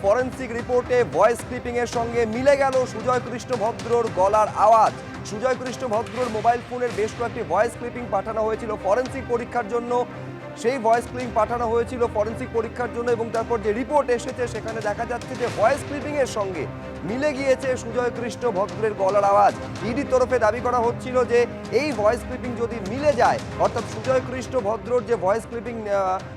Forensic রিপোর্টে voice clipping এর সঙ্গে মিলে গেল সুজয় কৃষ্ণ ভদ্রর গলার আওয়াজ। সুজয় কৃষ্ণ ভদ্রর মোবাইল ফোনের বেশ কয়েকটি ভয়েস ক্লিপিং পাঠানো হয়েছিল ফরেন্সিক পরীক্ষার জন্য। সেই ভয়েস ক্লিপিং পাঠানো হয়েছিল ফরেন্সিক পরীক্ষার জন্য এবং তারপর যে রিপোর্ট এসেছে সেখানে দেখা যাচ্ছে যে ভয়েস ক্লিপিং এর সঙ্গে মিলে গিয়েছে সুজয় কৃষ্ণ ভদ্রের গলার আওয়াজ। ইডির তরফে দাবি করা হচ্ছিল যে এই ভয়েস ক্লিপিং যদি মিলে যায়, অর্থাৎ সুজয় কৃষ্ণ ভদ্রর যে ভয়েস ক্লিপিং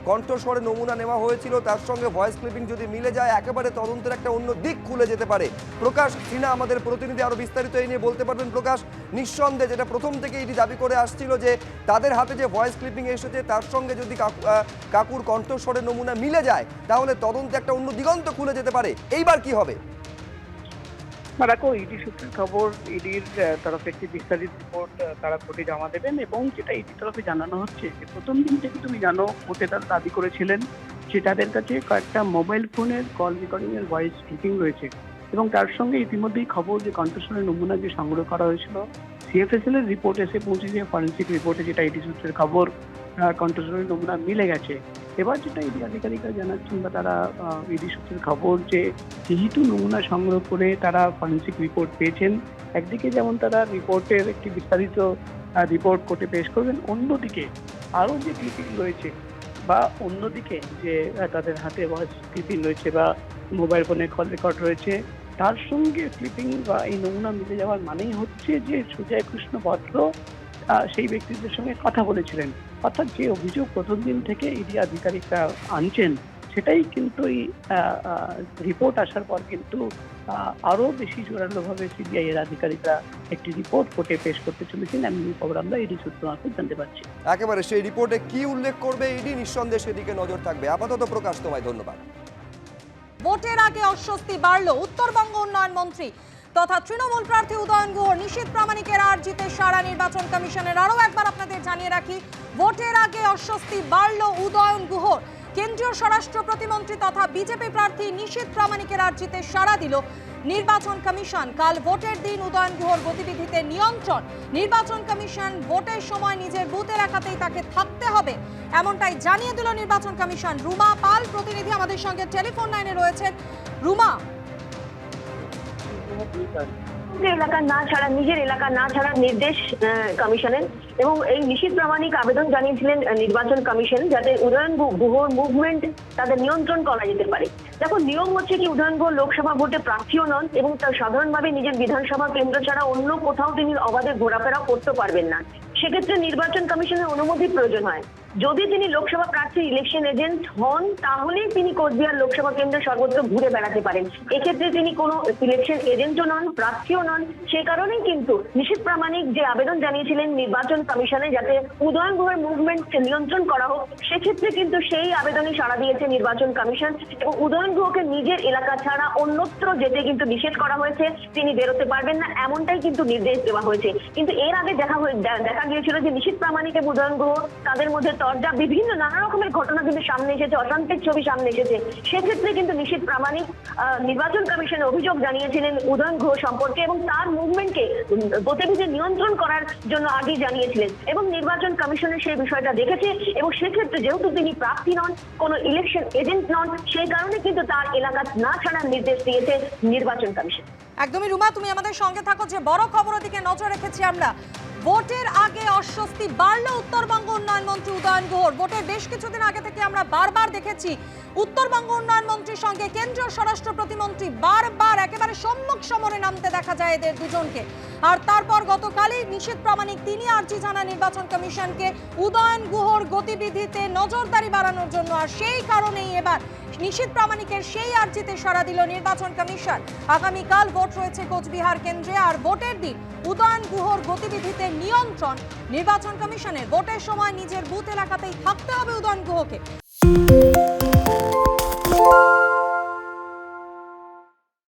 কণ্ঠস্বরে নমুনা নেওয়া হয়েছিল তার সঙ্গে ভয়েস ক্লিপিং যদি মিলে যায়, একেবারে তদন্তের একটা অন্য দিক খুলে যেতে পারে। প্রকাশ সিনহা আমাদের প্রতিনিধি আরো বিস্তারিত এই নিয়ে বলতে পারবেন। প্রকাশ, নিঃসন্দেহে যেটা প্রথম থেকে ইডি দাবি করে আসছিল যে তাদের হাতে যে ভয়েস ক্লিপিং এসেছে তার সঙ্গে যদি কাকুর কণ্ঠস্বরের নমুনা মিলে যায় তাহলে তদন্তে একটা অন্য দিগন্ত খুলে যেতে পারে। এইবার কি হবে? দেখো, ইডি সূত্রের খবর, ইডির তরফে একটি বিস্তারিত রিপোর্ট তারা কোর্টে জমা দেবেন এবং যেটা ইডির তরফে জানানো হচ্ছে যে প্রথম দিন থেকে তুমি জানো কোর্টে তারা দাবি করেছিলেন যে তাদের কাছে কয়েকটা মোবাইল ফোনের কল রেকর্ডিং এর ভয়েস ক্লিপিং রয়েছে এবং তার সঙ্গে ইতিমধ্যেই খবর যে কণ্ঠস্বরের নমুনা যে সংগ্রহ করা হয়েছিল সিএফএসএল এর রিপোর্ট এসে পৌঁছেছে ফরেন্সিক রিপোর্টে, যেটা ইডি সূত্রের খবর কণ্ঠস্বরের নমুনা মিলে গেছে। এবার যেটা ইডি আধিকারিকরা জানাচ্ছেন বা তারা ইডি সূত্রের খবর যে যেহেতু নমুনা সংগ্রহ করে তারা ফরেন্সিক রিপোর্ট পেয়েছেন, একদিকে যেমন তারা রিপোর্টের একটি বিস্তারিত রিপোর্ট কোর্টে পেশ করবেন, অন্যদিকে আরও যে ক্লিপিং রয়েছে বা অন্যদিকে যে তাদের হাতে ভয়েস ক্লিপিং রয়েছে বা মোবাইল ফোনে কল রেকর্ড রয়েছে তার সঙ্গে ক্লিপিং বা এই নমুনা মিলে যাওয়ার মানেই হচ্ছে যে সুজয় কৃষ্ণ ভদ্র সেই ব্যক্তিদের সঙ্গে কথা বলেছিলেন। অর্থাৎ যে অভিযোগ প্রথম দিন থেকে ইডি আধিকারিকরা আনছেন সেটাই কিন্তু এই রিপোর্ট আসার পর কিন্তু আরও বেশি জোরালোভাবে সিবিআই এর আধিকারিকরা একটি রিপোর্ট কোর্টে পেশ করতে চলেছেন, এমন খবর আমরা ইডি সূত্র মারফত জানতে পারছি। একেবারে সেই রিপোর্টে কি উল্লেখ করবে ইডি, নিঃসন্দেহে সেদিকে নজর থাকবে। আপাতত প্রকাশ, তোমায় ধন্যবাদ। ভোটের আগে অস্বস্তি বাড়ল উত্তরবঙ্গ উন্নয়ন মন্ত্রী তথা তৃণমূল প্রার্থী উদয়ন গুহ নিশীথ প্রামাণিকের আর্জিতে সারা নির্বাচন কমিশনের। আরও একবার আপনাদের জানিয়ে রাখি, ভোটের আগে অস্বস্তি বাড়ল উদয়ন গুহর। কেন্দ্রীয় স্বরাষ্ট্র প্রতিমন্ত্রী তথা বিজেপি প্রার্থী নিশীথ প্রামাণিকের আর্জিতে সাড়া দিল নির্বাচন কমিশন। কাল ভোটের দিন উদয়ন গুহর গতিবিধিতে নিয়ন্ত্রণ। নির্বাচন কমিশন ভোটের সময় নিজের বুথ এলাকাতেই তাকে থাকতে হবে, এমনটাই জানিয়ে দিল নির্বাচন কমিশন। রুমা পাল প্রতিনিধি আমাদের সঙ্গে টেলিফোন লাইনে রয়েছেন। রুমা, এলাকা না ছাড়া, নিজের এলাকা না ছাড়ার নির্দেশ কমিশনের এবং এই নিশীথ প্রামাণিক আবেদন জানিয়েছিলেন নির্বাচন কমিশন যাতে উদয়ন গুহর মুভমেন্ট তাদের নিয়ন্ত্রণ করা যেতে পারে। দেখো, নিয়ম হচ্ছে কি, উদয়ন গুহ লোকসভা ভোটে প্রার্থীও নন এবং তার সাধারণভাবে নিজের বিধানসভা কেন্দ্র ছাড়া অন্য কোথাও তিনি অবাধে ঘোরাফেরা করতে পারবেন না। সেক্ষেত্রে নির্বাচন কমিশনের অনুমতির প্রয়োজন হয়। যদি তিনি লোকসভা প্রার্থী ইলেকশন এজেন্ট হন তাহলেই তিনি কোচবিহার লোকসভা কেন্দ্রে সর্বত্র ঘুরে বেড়াতে পারেন। এক্ষেত্রে তিনি কোনো ইলেকশন এজেন্টও নন, প্রার্থীও নন। সে কারণেই কিন্তু নিশীথ প্রামাণিক যে আবেদন জানিয়েছিলেন নির্বাচন কমিশনে যাতে উদয়ন গুহের মুভমেন্ট নিয়ন্ত্রণ করা হোক, সেক্ষেত্রে কিন্তু সেই আবেদনে সাড়া দিয়েছে নির্বাচন কমিশন এবং উদয়ন গুহকে নিজের এলাকা ছাড়া অন্যত্র যেতে কিন্তু নিষেধ করা হয়েছে। তিনি বেরোতে পারবেন না, এমনটাই কিন্তু নির্দেশ দেওয়া হয়েছে। কিন্তু এর আগে দেখা গিয়েছিল যে নিশীথ প্রামাণিক এবং উদয়ন গুহ তাদের মধ্যে তরজা, বিভিন্ন নানা রকমের ঘটনা কিন্তু সামনে এসেছে, অশান্তির ছবি সামনে এসেছে। সেক্ষেত্রে কিন্তু নিশীথ প্রামাণিক নির্বাচন কমিশনে অভিযোগ জানিয়েছিলেন উদয়ন গুহ সম্পর্কে এবং তার মুভমেন্টকে গতিবিধি নিয়ন্ত্রণ করার জন্য আগে জানিয়েছিলেন এবং নির্বাচন কমিশনের সেই বিষয়টা দেখেছে এবং সেক্ষেত্রে যেহেতু তিনি প্রার্থী নন, কোনো ইলেকশন এজেন্ট নন, সেই কারণে কিন্তু তার এলাকা না ছাড়ার নির্দেশ দিয়েছে নির্বাচন কমিশন। একদমই রুমা, তুমি আমাদের সঙ্গে থাকো। যে বড় খবরের দিকে নজর রেখেছি আমরা, ভোটের আগে অস্বস্তি বাড়ল উত্তরবঙ্গ উন্নয়ন মন্ত্রী উদয়ন গুহর। ভোটের বেশ কিছুদিন আগে থেকে আমরা বারবার দেখেছি উত্তরবঙ্গ উন্নয়ন মন্ত্রীর সঙ্গে কেন্দ্রীয় স্বরাষ্ট্র প্রতিমন্ত্রী বারবার একেবারে সম্মুখ সমরে নামতে দেখা যায় এদের দুজনকে। আর তারপর গতকালই নিশীথ প্রামাণিক তিনি আর্জি জানান নির্বাচন কমিশনকে উদয়ন গুহর গতিবিধিতে নজরদারি বাড়ানোর জন্য। আর সেই কারণেই এবার নিশীথ প্রামাণিকের সেই আর্জিতে সাড়া দিল নির্বাচন কমিশন। আগামীকাল ভোট রয়েছে কোচবিহার কেন্দ্রে, আর ভোটের দিন উদয়ন গুহর গতিবিধিতে নিয়ন্ত্রণ নির্বাচন কমিশনের। ভোটের সময় নিজের বুথ এলাকাতেই থাকতে হবে উদয়ন গুহকে।